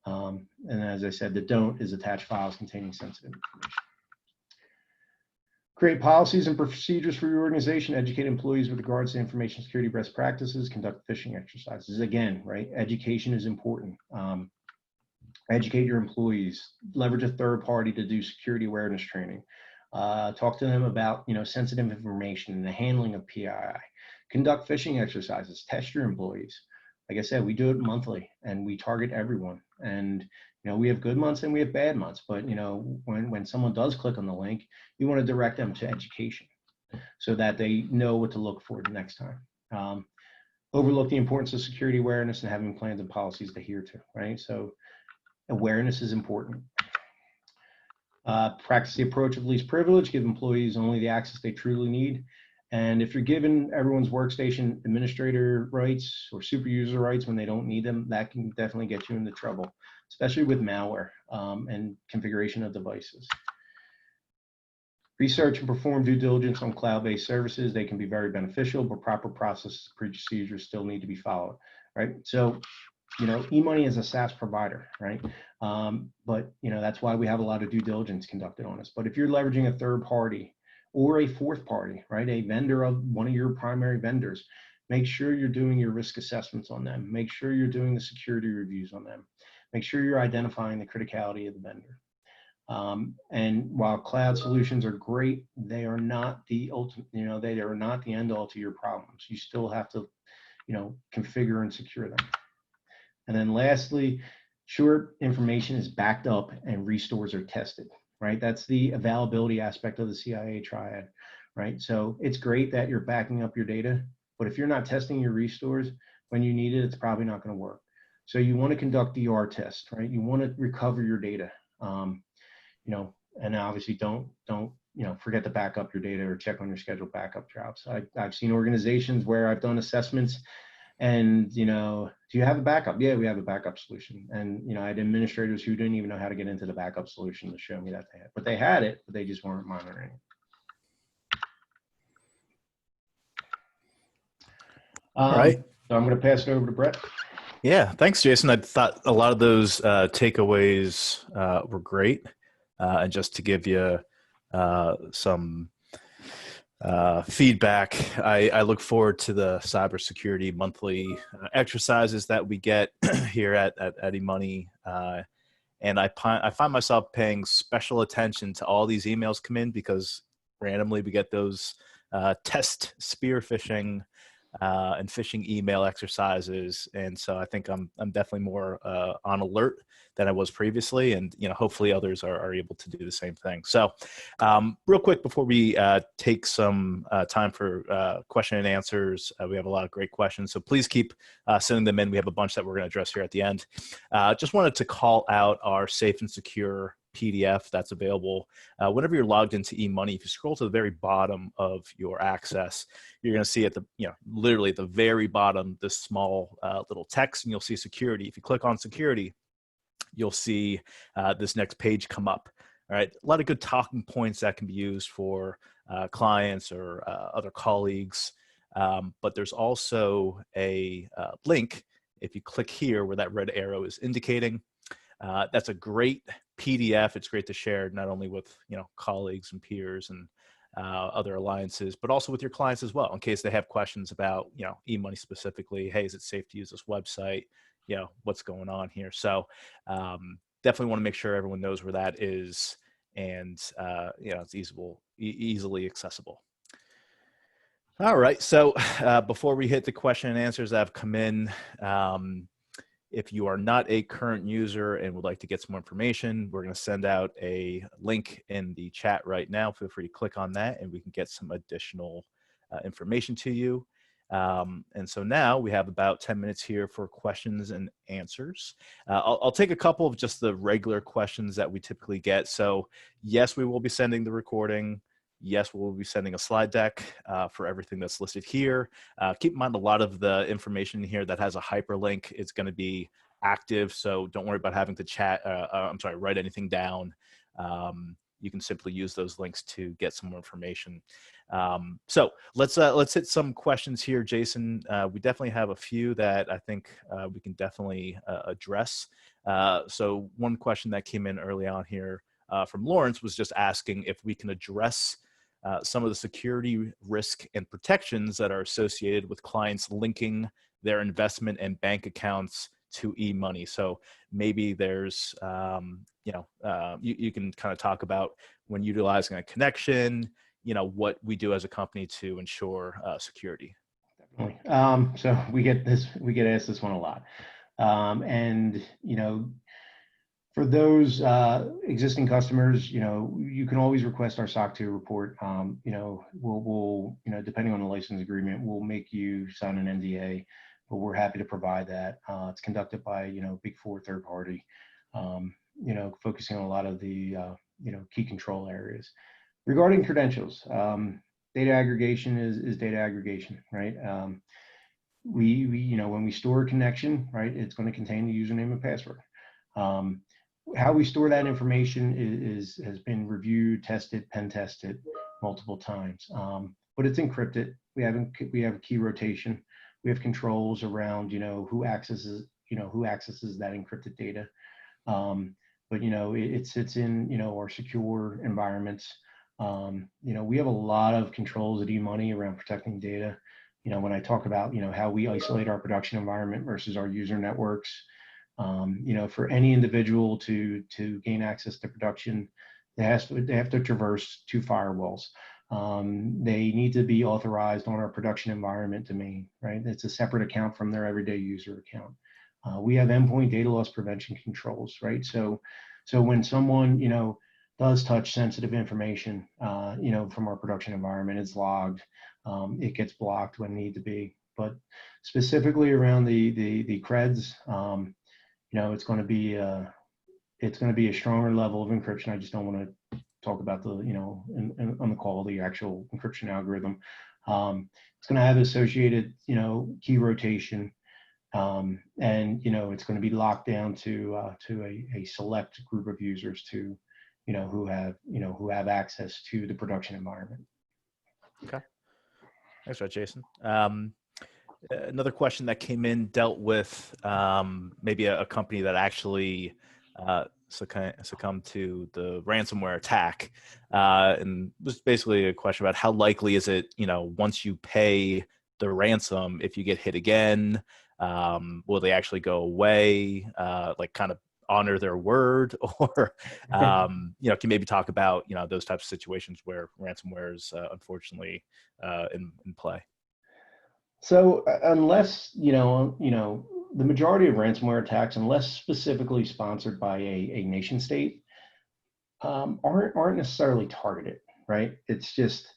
Speaker 2: And as I said, the don't is attach files containing sensitive information. Create policies and procedures for your organization, educate employees with regards to information security best practices, conduct phishing exercises. Again, right, education is important. Educate your employees, leverage a third party to do security awareness training. Talk to them about sensitive information and the handling of PII. Conduct phishing exercises, test your employees. Like I said, we do it monthly and we target everyone. And we have good months and we have bad months, but when someone does click on the link, you want to direct them to education so that they know what to look for the next time. Overlook the importance of security awareness and having plans and policies to adhere to, right? So awareness is important. Practice the approach of least privilege, give employees only the access they truly need. And if you're giving everyone's workstation administrator rights or super user rights when they don't need them, that can definitely get you into trouble, especially with malware and configuration of devices. Research and perform due diligence on cloud-based services. They can be very beneficial, but proper processes and procedures still need to be followed, right? So, eMoney is a SaaS provider, right? But that's why we have a lot of due diligence conducted on us. But if you're leveraging a third party or a fourth party, right, a vendor of one of your primary vendors, make sure you're doing your risk assessments on them. Make sure you're doing the security reviews on them. Make sure you're identifying the criticality of the vendor. And while cloud solutions are great, they are not the ultimate, they are not the end all to your problems. You still have to, configure and secure them. And then lastly, sure information is backed up and restores are tested, right? That's the availability aspect of the CIA triad, right? So it's great that you're backing up your data, but if you're not testing your restores when you need it, it's probably not going to work. So you want to conduct DR tests, right? You want to recover your data, and obviously don't forget to back up your data or check on your scheduled backup jobs. I've seen organizations where I've done assessments and, do you have a backup? Yeah, we have a backup solution. And, I had administrators who didn't even know how to get into the backup solution to show me that they had, but they had it, but they just weren't monitoring it.
Speaker 1: All right.
Speaker 2: So I'm going to pass it over to Brett.
Speaker 1: Yeah, thanks, Jason. I thought a lot of those takeaways were great. And just to give you some feedback, I look forward to the cybersecurity monthly exercises that we get here at eMoney. And I find myself paying special attention to all these emails come in because randomly we get those test spear phishing and phishing email exercises. And so I think I'm definitely more on alert than I was previously. And, hopefully others are able to do the same thing. So real quick before we take some time for question and answers, we have a lot of great questions. So please keep sending them in. We have a bunch that we're going to address here at the end. Just wanted to call out our Safe and Secure PDF that's available whenever you're logged into eMoney. If you scroll to the very bottom of your access, you're going to see at the, literally at the very bottom, this small little text, and you'll see security. If you click on security, you'll see this next page come up. All right, a lot of good talking points that can be used for clients or other colleagues. But there's also a link. If you click here where that red arrow is indicating, that's a great PDF. It's great to share not only with colleagues and peers and other alliances, but also with your clients as well, in case they have questions about eMoney specifically. Hey, is it safe to use this website? What's going on here? So definitely want to make sure everyone knows where that is, and it's easily accessible. All right. So before we hit the question and answers that have come in, if you are not a current user and would like to get some more information, we're going to send out a link in the chat right now. Feel free to click on that and we can get some additional information to you. And so now we have about 10 minutes here for questions and answers. I'll take a couple of just the regular questions that we typically get. So yes, we will be sending the recording. Yes, we'll be sending a slide deck for everything that's listed here. Keep in mind, a lot of the information here that has a hyperlink is going to be active, so don't worry about having to write anything down. You can simply use those links to get some more information. So let's hit some questions here, Jason. We definitely have a few that I think we can definitely address. So one question that came in early on here from Lawrence was just asking if we can address some of the security risk and protections that are associated with clients linking their investment and bank accounts to eMoney. So maybe there's, you can kind of talk about when utilizing a connection, what we do as a company to ensure security.
Speaker 2: Definitely. So we get asked this one a lot. For those existing customers, you can always request our SOC 2 report. We'll depending on the license agreement, we'll make you sign an NDA, but we're happy to provide that. It's conducted by, Big Four third party, focusing on a lot of the, key control areas. Regarding credentials, data aggregation is data aggregation, right? When we store a connection, right, it's going to contain the username and password. How we store that information has been reviewed, tested, pen tested multiple times, but it's encrypted. We have a key rotation. We have controls around who accesses that encrypted data. But it sits in our secure environments. We have a lot of controls at eMoney around protecting data. When I talk about how we isolate our production environment versus our user networks. For any individual to gain access to production, they have to traverse 2 firewalls. They need to be authorized on our production environment domain, right? It's a separate account from their everyday user account. We have endpoint data loss prevention controls, right? So when someone does touch sensitive information, from our production environment, it's logged. It gets blocked when need to be. But specifically around the creds. It's going to be a stronger level of encryption. I just don't want to talk about the on the call the actual encryption algorithm. It's going to have associated key rotation, and it's going to be locked down to a select group of users who have access to the production environment.
Speaker 1: Okay, thanks for that, Jason. Another question that came in dealt with maybe a company that actually succumbed to the ransomware attack, and was basically a question about how likely is it, once you pay the ransom, if you get hit again, will they actually go away, kind of honor their word, or can maybe talk about those types of situations where ransomware is unfortunately in play.
Speaker 2: So unless, the majority of ransomware attacks, unless specifically sponsored by a nation state, aren't necessarily targeted, right? It's just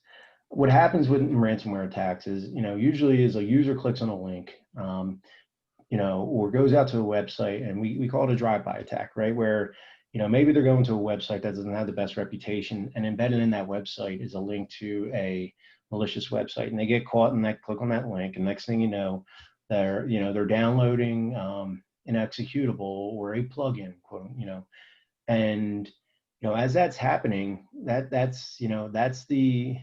Speaker 2: what happens with ransomware attacks is, usually is a user clicks on a link, or goes out to a website, and we call it a drive-by attack, right? Where, maybe they're going to a website that doesn't have the best reputation, and embedded in that website is a link to a malicious website, and they get caught and they click on that link, and next thing you know, they're downloading an executable or a plugin, quote, and as that's happening, that's the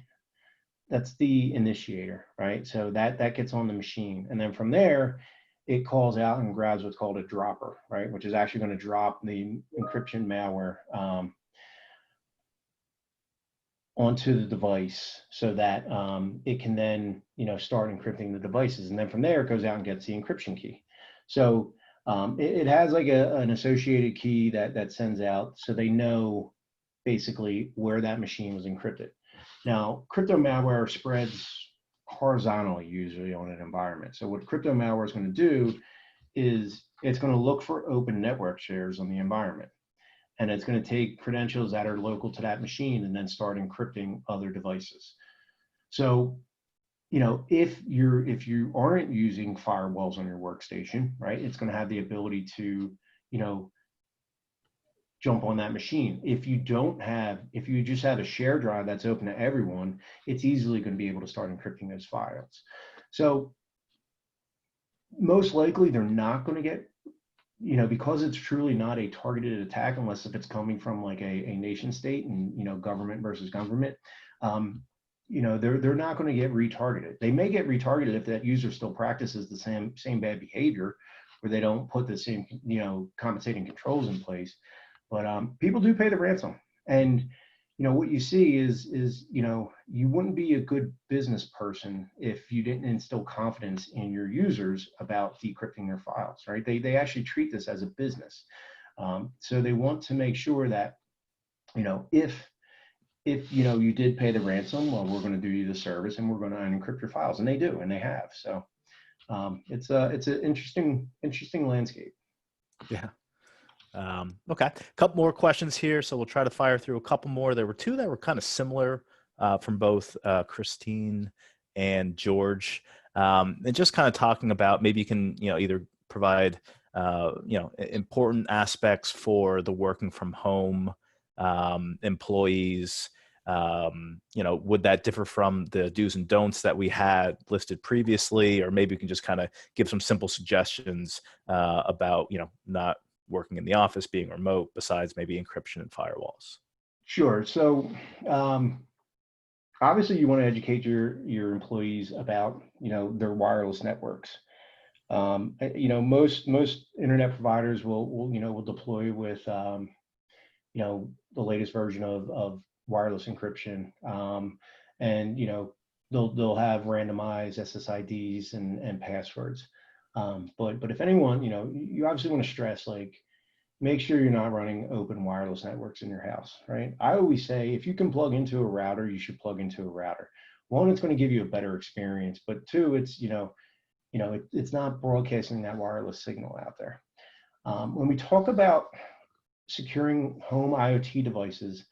Speaker 2: initiator, right? So that gets on the machine, and then from there, it calls out and grabs what's called a dropper, right? Which is actually going to drop the encryption malware onto the device, so that it can then start encrypting the devices, and then from there it goes out and gets the encryption key. So it has like an associated key that sends out, so they know basically where that machine was encrypted. Now, crypto malware spreads horizontally usually on an environment. So what crypto malware is going to do is it's going to look for open network shares on the environment. And it's going to take credentials that are local to that machine and then start encrypting other devices. So, if you aren't using firewalls on your workstation, right, it's going to have the ability to, jump on that machine. If you just have a share drive that's open to everyone, it's easily going to be able to start encrypting those files. So most likely they're not going to get, because it's truly not a targeted attack, unless if it's coming from like a nation state and, government versus government, they're not going to get retargeted. They may get retargeted if that user still practices the same bad behavior, where they don't put the same, compensating controls in place. But people do pay the ransom, and what you see is you wouldn't be a good business person if you didn't instill confidence in your users about decrypting their files, right? They actually treat this as a business, so they want to make sure that if you did pay the ransom, well, we're going to do you the service and we're going to unencrypt your files, and they do, and they have. So it's an interesting landscape.
Speaker 1: Yeah. Okay, a couple more questions here, so we'll try to fire through a couple more. There were two that were kind of similar from both Christine and George, and just kind of talking about, maybe you can either provide important aspects for the working from home employees. Would that differ from the do's and don'ts that we had listed previously, or maybe you can just kind of give some simple suggestions about not working in the office, being remote, besides maybe encryption and firewalls?
Speaker 2: Sure. So obviously you want to educate your employees about their wireless networks. Most internet providers will deploy with the latest version of wireless encryption, and they'll have randomized SSIDs and passwords. But if anyone, you obviously want to stress, like, make sure you're not running open wireless networks in your house, right? I always say, if you can plug into a router, you should plug into a router. One, it's going to give you a better experience, but two, it's it's not broadcasting that wireless signal out there. When we talk about securing home IoT devices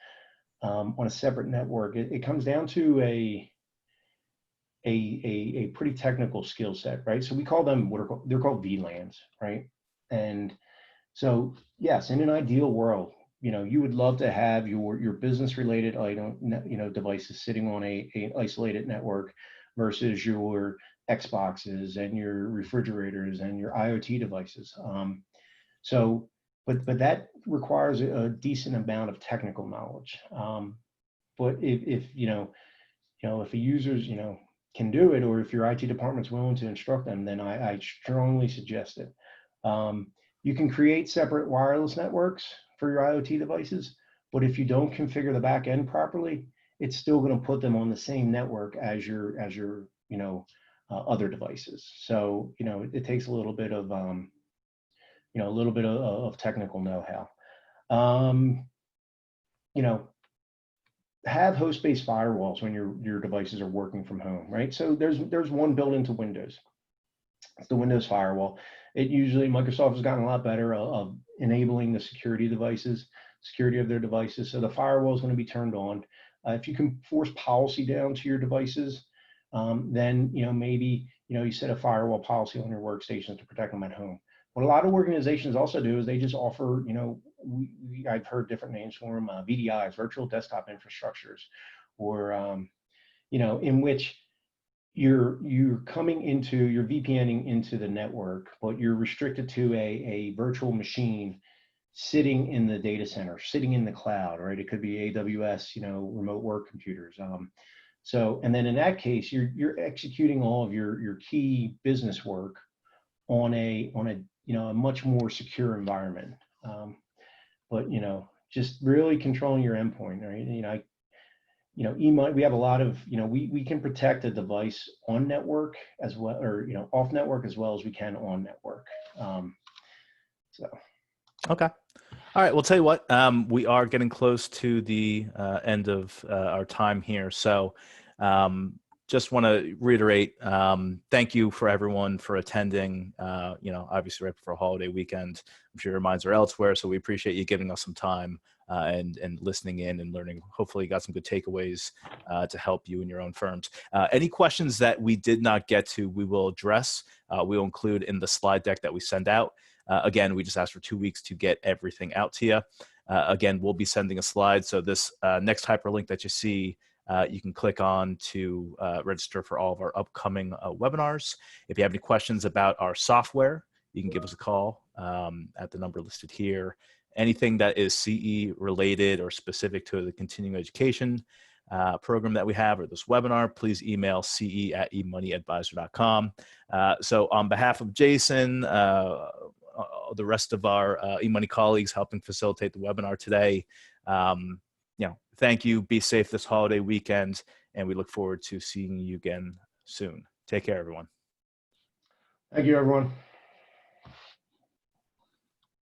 Speaker 2: on a separate network, it comes down to a pretty technical skill set, right? So we call them they're called VLANs, right? And so yes, in an ideal world, you would love to have your business related devices sitting on a isolated network versus your Xboxes and your refrigerators and your IoT devices. But that requires a decent amount of technical knowledge. But if if a user's can do it, or if your IT department's willing to instruct them, then I strongly suggest it. You can create separate wireless networks for your IoT devices, but if you don't configure the back end properly, it's still going to put them on the same network as your other devices. So it takes a little bit of technical know-how. have host-based firewalls when your devices are working from home, right? So there's one built into Windows. It's the Windows firewall. It usually, Microsoft has gotten a lot better of enabling the security of their devices. So the firewall is going to be turned on. If you can force policy down to your devices, then maybe you set a firewall policy on your workstations to protect them at home. What a lot of organizations also do is they just offer, I've heard different names for them, VDIs, virtual desktop infrastructures, or in which you're VPNing into the network, but you're restricted to a virtual machine sitting in the data center, sitting in the cloud, right? It could be AWS, remote work computers. So, and then in that case, you're executing all of your key business work on a much more secure environment. But just really controlling your endpoint, right? eMoney, we have a lot of, we can protect a device on network as well, or off network as well as we can on network. So.
Speaker 1: Okay. All right. Well, tell you what, we are getting close to the end of our time here. So just want to reiterate, thank you for everyone for attending, obviously right before a holiday weekend. I'm sure your minds are elsewhere. So we appreciate you giving us some time and listening in and learning. Hopefully you got some good takeaways to help you in your own firms. Any questions that we did not get to, we will address. We'll include in the slide deck that we send out. Again, we just asked for 2 weeks to get everything out to you. Again, we'll be sending a slide. So this next hyperlink that you see, you can click on to register for all of our upcoming webinars. If you have any questions about our software, you can give us a call at the number listed here. Anything that is CE related or specific to the continuing education program that we have or this webinar, please email ce@emoneyadvisor.com. So on behalf of Jason, the rest of our eMoney colleagues helping facilitate the webinar today, thank you. Be safe this holiday weekend, and we look forward to seeing you again soon. Take care, everyone.
Speaker 2: Thank you, everyone.